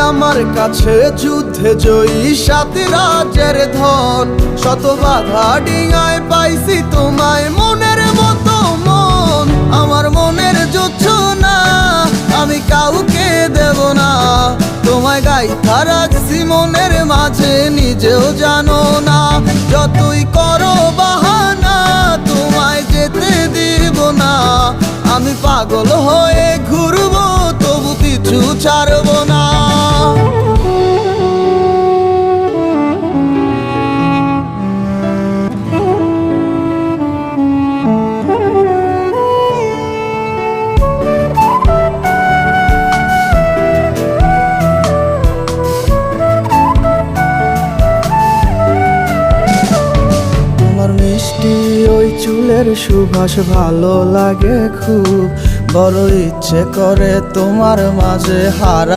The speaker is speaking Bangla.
আমার কাছে যুদ্ধে জয়ী 7 রাজ্যের ধন। শত বাধা ডিঙায় পাইছি তোমায় মনের মতো মন। আমার মনের জোছনা আমি কাউকে দেব না, তোমায় গাইথা রাখছি মনের মাঝে নিজেও জানো না। যতই করো বাহানা তোমায় যেতে দিব না, আমি পাগল হয়ে ঘুরবো তবু কিছু ছাড়বো না। মিষ্টি ওই চুলের সুবাস ভালো লাগে খুব, বড় ইচ্ছে করে তোমার মাঝে হারা।